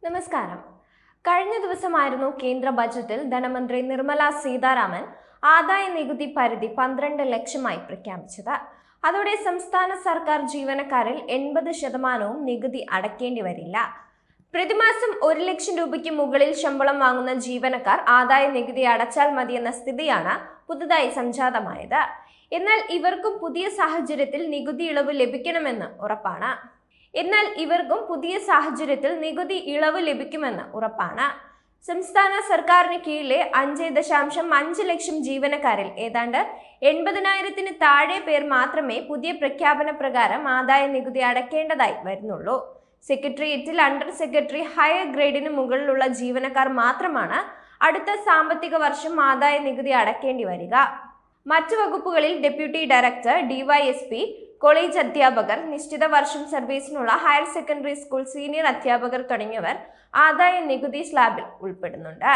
നമസ്കാരം. കഴിഞ്ഞ ദിവസമായിരുന്നു കേന്ദ്ര ബജറ്റിൽ ധനമന്ത്രി നിർമ്മല സീതാരാമൻ ആദായ നികുതി പരിധി 12 ലക്ഷമായി പ്രഖ്യാപിച്ചത്. അതോടെ സംസ്ഥാന സർക്കാർ ജീവനക്കാരിൽ 80% നികുതി അടയ്ക്കേണ്ടി വരില്ല. പ്രതിമാസം 1 ലക്ഷം രൂപയ്ക്ക് മുകളിൽ ശമ്പളം വാങ്ങുന്ന ജീവനക്കാർ ആദായ നികുതി അടച്ചാൽ മതിയെന്ന സ്ഥിതിയാണ് പുതുതായി സംജാതമായത്. എന്നാൽ ഇവർക്കും പുതിയ സാഹചര്യത്തിൽ നികുതി ഇളവ് ലഭിക്കുമെന്ന് ഉറപ്പാണ്. സംസ്ഥാന സർക്കാരിന് കീഴിലെ 5.5 ലക്ഷം ജീവനക്കാരിൽ ഏതാണ്ട് 80,000-ന് താഴെ പേർ മാത്രമേ പുതിയ പ്രഖ്യാപന പ്രകാരം ആദായ നികുതി അടയ്ക്കേണ്ടതായി വരുന്നുള്ളൂ. സെക്രട്ടേറിയറ്റിൽ അണ്ടർ സെക്രട്ടറി ഹയർ ഗ്രേഡിന് മുകളിലുള്ള ജീവനക്കാർ മാത്രമാണ് അടുത്ത സാമ്പത്തിക വർഷം ആദായ നികുതി അടയ്ക്കേണ്ടി വരിക. മറ്റു വകുപ്പുകളിൽ ഡെപ്യൂട്ടി ഡയറക്ടർ, ഡിവൈഎസ്പി, കോളേജ് അധ്യാപകർ, നിശ്ചിത വർഷം സർവീസിനുള്ള ഹയർ സെക്കൻഡറി സ്കൂൾ സീനിയർ അധ്യാപകർ തുടങ്ങിയവർ ആദായ നികുതി സ്ലാബിൽ ഉൾപ്പെടുന്നുണ്ട്.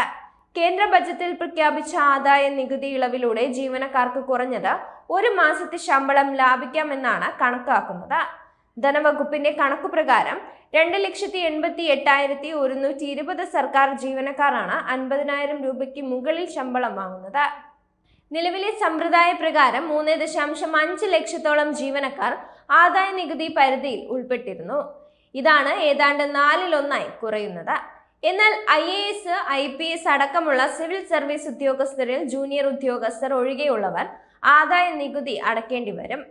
കേന്ദ്ര ബജറ്റിൽ പ്രഖ്യാപിച്ച ആദായ നികുതി ഇളവിലൂടെ ജീവനക്കാർക്ക് കുറഞ്ഞത് 1 മാസത്തെ ശമ്പളം ലാഭിക്കാമെന്നാണ് കണക്കാക്കുന്നത്. ധനവകുപ്പിന്റെ കണക്കുപ്രകാരം 2,88,120 സർക്കാർ ജീവനക്കാരാണ് 50,000 രൂപയ്ക്ക് മുകളിൽ ശമ്പളം വാങ്ങുന്നത്. നിലവിലെ സമ്പ്രദായ പ്രകാരം 3.5 ലക്ഷത്തോളം ജീവനക്കാർ ആദായ നികുതി പരിധിയിൽ ഉൾപ്പെട്ടിരുന്നു. ഇതാണ് ഏതാണ്ട് 4/1 കുറയുന്നത്. എന്നാൽ IAS, IPS അടക്കമുള്ള സിവിൽ സർവീസ് ഉദ്യോഗസ്ഥരിൽ ജൂനിയർ ഉദ്യോഗസ്ഥർ ഒഴികെയുള്ളവർ ആദായ നികുതി അടയ്ക്കേണ്ടി വരും.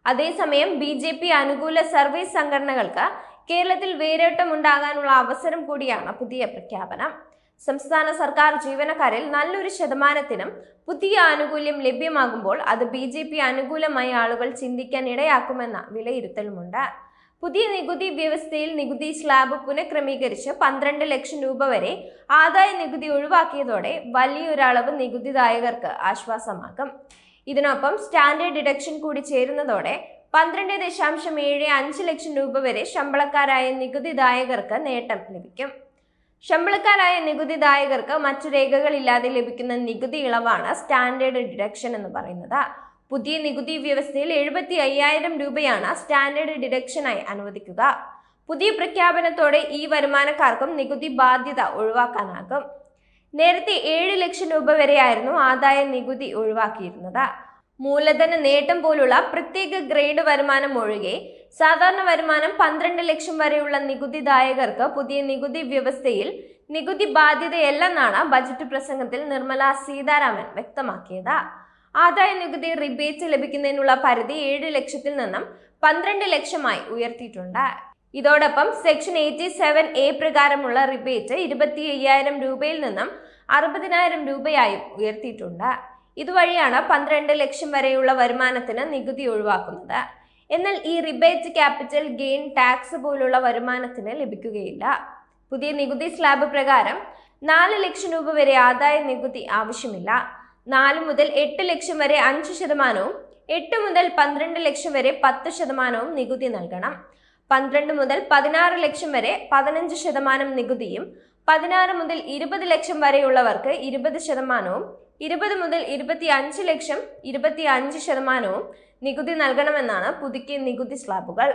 അതേസമയം BJP അനുകൂല സർവീസ് സംഘടനകൾക്ക് കേരളത്തിൽ വേരോട്ടമുണ്ടാകാനുള്ള അവസരം കൂടിയാണ് പുതിയ പ്രഖ്യാപനം. സംസ്ഥാന സർക്കാർ ജീവനക്കാരിൽ നല്ലൊരു ശതമാനത്തിനും പുതിയ ആനുകൂല്യം ലഭ്യമാകുമ്പോൾ അത് BJP അനുകൂലമായി ആളുകൾ ചിന്തിക്കാൻ ഇടയാക്കുമെന്ന വിലയിരുത്തലുമുണ്ട്. പുതിയ നികുതി വ്യവസ്ഥയിൽ നികുതി സ്ലാബ് പുനഃക്രമീകരിച്ച് 12 ലക്ഷം രൂപ വരെ ആദായ നികുതി ഒഴിവാക്കിയതോടെ വലിയൊരളവ് നികുതിദായകർക്ക് ആശ്വാസമാകും. ഇതിനൊപ്പം സ്റ്റാൻഡേർഡ് ഡിഡക്ഷൻ കൂടി ചേരുന്നതോടെ 12.75 ലക്ഷം രൂപ വരെ ശമ്പളക്കാരായ നികുതിദായകർക്ക് നേട്ടം ലഭിക്കും. ശമ്പളക്കാരായ നികുതിദായകർക്ക് മറ്റു രേഖകളില്ലാതെ ലഭിക്കുന്ന നികുതി ഇളവാണ് സ്റ്റാൻഡേർഡ് ഡിഡക്ഷൻ എന്ന് പറയുന്നത്. പുതിയ നികുതി വ്യവസ്ഥയിൽ 75,000 രൂപയാണ് സ്റ്റാൻഡേർഡ് ഡിഡക്ഷനായി അനുവദിക്കുക. പുതിയ പ്രഖ്യാപനത്തോടെ ഈ വരുമാനക്കാർക്കും നികുതി ബാധ്യത ഒഴിവാക്കാനാകും. നേരത്തെ 7 ലക്ഷം രൂപ വരെയായിരുന്നു ആദായ നികുതി ഒഴിവാക്കിയിരുന്നത്. മൂലധന നേട്ടം പോലുള്ള പ്രത്യേക ഗ്രേഡ് വരുമാനം ഒഴികെ സാധാരണ വരുമാനം 12 ലക്ഷം വരെയുള്ള നികുതിദായകർക്ക് പുതിയ നികുതി വ്യവസ്ഥയിൽ നികുതി ബാധ്യതയല്ലെന്നാണ് ബജറ്റ് പ്രസംഗത്തിൽ നിർമ്മല സീതാരാമൻ വ്യക്തമാക്കിയത്. ആദായ നികുതി റിബേറ്റ് ലഭിക്കുന്നതിനുള്ള പരിധി 7 ലക്ഷത്തിൽ നിന്നും 12 ലക്ഷമായി ഉയർത്തിയിട്ടുണ്ട്. ഇതോടൊപ്പം സെക്ഷൻ 87A പ്രകാരമുള്ള റിബേറ്റ് 25,000 രൂപയിൽ നിന്നും 60,000 രൂപയായും ഉയർത്തിയിട്ടുണ്ട്. ഇതുവഴിയാണ് 12 ലക്ഷം വരെയുള്ള വരുമാനത്തിന് നികുതി ഒഴിവാക്കുന്നത്. എന്നാൽ ഈ റിബേറ്റ് ക്യാപിറ്റൽ ഗെയിൻ ടാക്സ് പോലുള്ള വരുമാനത്തിന് ലഭിക്കുകയില്ല. പുതിയ നികുതി സ്ലാബ് പ്രകാരം 4 ലക്ഷം രൂപ വരെ ആദായ നികുതി ആവശ്യമില്ല. 4 മുതൽ 8 ലക്ഷം വരെ 5%, 8 മുതൽ 12 ലക്ഷം വരെ 10% നികുതി നൽകണം. 12 മുതൽ 16 ലക്ഷം വരെ 15% നികുതിയും 16 മുതൽ 20 ലക്ഷം വരെയുള്ളവർക്ക് 20%, 20 മുതൽ 25 ലക്ഷം 25% നികുതി നൽകണമെന്നാണ് പുതുക്കിയ നികുതി സ്ലാബുകൾ.